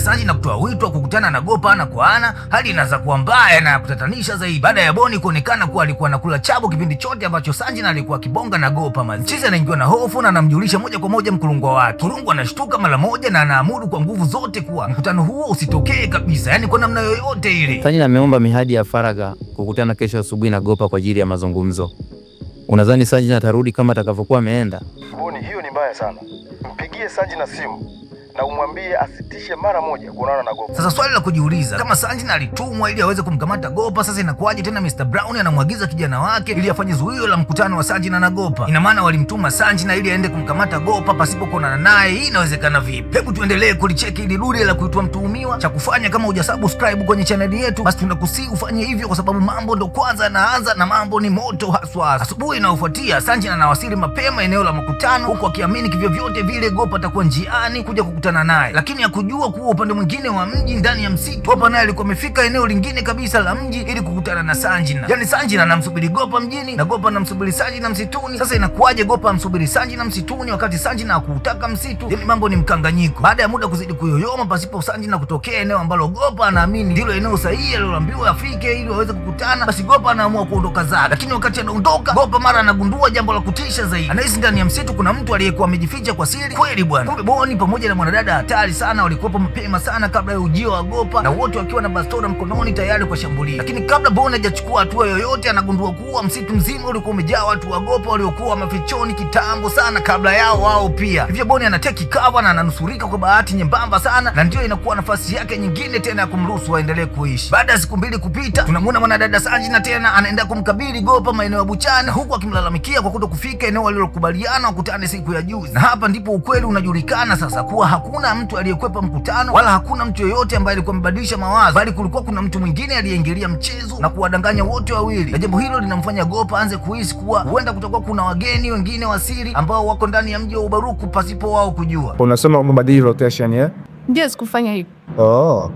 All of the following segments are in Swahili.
Sanji na kutoa wito wa kukutana na Gopa ana kwa ana. Hali inaanza kuwa mbaya na kutatanisha zaidi baada ya Boni kuonekana kuwa alikuwa anakula chabo kipindi chote ambacho Sanji na alikuwa akibonga na Gopa. Chizi anaingiwa na hofu na anamjulisha moja kwa moja mkulungwa wake. Kurungu anashtuka mara moja na anaamuru kwa nguvu zote kuwa mkutano huo usitokee kabisa, yani kwa namna yoyote ile. Sanji ameomba mihadi ya faragha kukutana kesho asubuhi na Gopa kwa ajili ya mazungumzo. Unadhani Sanji atarudi kama atakavyokuwa ameenda? Boni, hiyo ni mbaya sana. Mpigie Sanji na simu na umwambie asitishe mara moja kuonana na Gopa. Sasa swali la kujiuliza, kama Sanji alitumwa ili aweze kumkamata Gopa, sasa inakuwaje tena Mr. Brown anamwagiza kijana wake ili afanye zuio la mkutano wa Sanji na Gopa? Ina maana walimtuma Sanji ili aende kumkamata Gopa pasipo kuonana naye. Hii inawezekana vipi? Hebu tuendelee kulicheki ili dude la kuitwa mtuhumiwa. Cha kufanya, kama hujasubscribe kwenye channel yetu, basi tunakusii ufanye hivyo, kwa sababu mambo ndo kwanza yanaanza na mambo ni moto haswa. Asubuhi inayofuatia Sanji anawasili mapema eneo la mkutano, huku akiamini kivyovyote vile Gopa atakuwa njiani kuja kukutana naye, lakini hakujua kuwa upande mwingine wa mji ndani ya msitu Gopa naye alikuwa amefika eneo lingine kabisa la mji ili kukutana na Sanji. Yani Sanji anamsubiri Gopa mjini na Gopa anamsubiri Sanji na msituni. Sasa inakuwaje Gopa amsubiri Sanji na msituni wakati Sanji na hakutaka msitu? Yani mambo ni mkanganyiko. Baada ya muda kuzidi kuyoyoma pasipo Sanji na kutokea eneo ambalo Gopa anaamini ndilo eneo sahihi aliloambiwa afike ili waweze kukutana, basi Gopa anaamua kuondoka zake. Lakini wakati anaondoka, Gopa mara anagundua jambo la kutisha zaidi. Anahisi ndani ya msitu kuna mtu aliyekuwa amejificha kwa siri. Kweli bwana, kumbe Boni pamoja na mwanadada hatari sana walikuwepo mapema sana kabla ya ujio wa Gopa, na wote wakiwa na bastola mkononi tayari kwa shambulia. Lakini kabla Boni hajachukua hatua yoyote, anagundua kuwa msitu mzima ulikuwa umejaa watu wa Gopa waliokuwa mafichoni kitambo sana kabla yao wao pia. Hivyo Boni anateki cover na ananusurika kwa bahati nyembamba sana, na ndio inakuwa nafasi yake nyingine tena ya kumruhusu aendelee kuishi. Baada ya siku mbili kupita, tunamuona mwanadada Sanji na tena anaenda kumkabili Gopa maeneo ya buchani, huku akimlalamikia kwa kuto kufika eneo walilokubaliana wakutane siku ya juzi. Na hapa ndipo ukweli unajulikana sasa kuwa hakuna mtu aliyekwepa mkutano wala hakuna mtu yoyote ambaye alikuwa amebadilisha mawazo, bali kulikuwa kuna mtu mwingine aliyeingilia mchezo na kuwadanganya wote wawili. Na jambo hilo linamfanya Gopa anze kuhisi kuwa huenda kutakuwa kuna wageni wengine wa siri ambao wako ndani ya mji wa Ubaruku pasipo wao kujua. Unasema umebadili location ya? Ndio, sikufanya hivyo. Oh,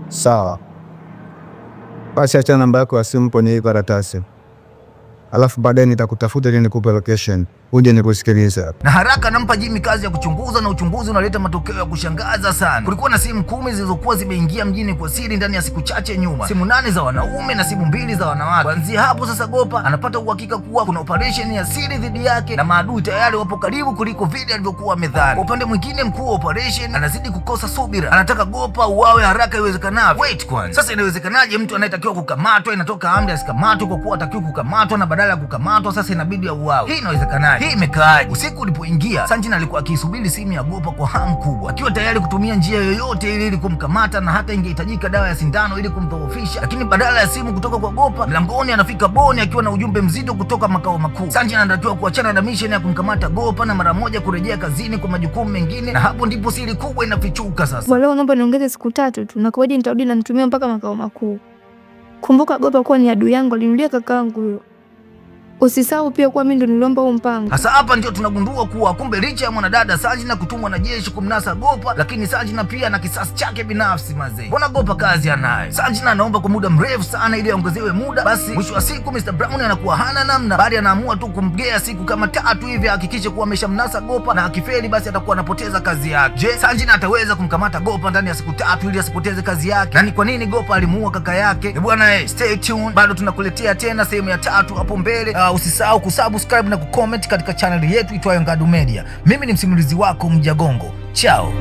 sawa. Basi acha namba yako ya simu kwenye hii karatasi, alafu baadaye nitakutafuta ili nikupe location uje nikusikilize. Na haraka nampa Jimmy kazi ya kuchunguza, na uchunguzi unaleta matokeo ya kushangaza sana. Kulikuwa na simu 10 zilizokuwa zimeingia mjini kwa siri ndani ya siku chache nyuma, simu 8 za wanaume na simu 2 za wanawake. Kuanzia hapo sasa Gopa anapata uhakika kuwa kuna operation ya siri dhidi yake na maadui tayari wapo karibu kuliko vile alivyokuwa amedhani. Kwa upande mwingine, mkuu wa operation anazidi kukosa subira, anataka Gopa uawe haraka iwezekanavyo. Wait kwanza, sasa inawezekanaje mtu anayetakiwa kukamatwa inatoka amri asikamatwe kwa kuwa atakiwa kukamatwa, na badala ya kukamatwa sasa inabidi auawe? Hii inawezekanaje? Hii imekaaje? Usiku ulipoingia, Sanji alikuwa akisubiri simu ya Gopa kwa hamu kubwa, akiwa tayari kutumia njia yoyote ili kumkamata, na hata ingehitajika dawa ya sindano ili kumdhoofisha. Lakini badala ya simu kutoka kwa Gopa, mlangoni anafika Boni akiwa na ujumbe mzito kutoka makao makuu. Sanji anatakiwa kuachana na mission ya kumkamata Gopa na mara moja kurejea kazini kwa majukumu mengine, na hapo ndipo siri kubwa inafichuka sasa. Leo naomba niongeze siku 3 tu, na kwaje nitarudi na nitumia mpaka makao makuu. Kumbuka Gopa kuwa ni adui yangu, alinilia kakaangu huyo. Usisahau pia kuwa mimi ndo niliomba huo mpango. Sasa hapa ndio tunagundua kuwa kumbe licha ya mwanadada Sanji kutumwa na jeshi kumnasa Gopa, lakini Sanji pia na kisasi chake binafsi mazee. Mbona Gopa kazi anaye? Sanji anaomba kwa muda mrefu sana ili aongezewe muda, basi mwisho wa siku Mr. Brown anakuwa hana namna, bali anaamua tu kumgea siku kama 3 hivi hakikishe kuwa ameshamnasa Gopa, na akifeli basi atakuwa anapoteza kazi yake. Je, Sanji ataweza kumkamata Gopa ndani ya siku 3 ili asipoteze kazi yake? Na ni kwa nini Gopa alimuua kaka yake? Bwana, stay tuned, bado tunakuletea tena sehemu ya 3 hapo mbele. Usisahau kusubscribe na kucomment katika channel yetu itwayo Ngadu Media. Mimi ni msimulizi wako Mjagongo. Chao.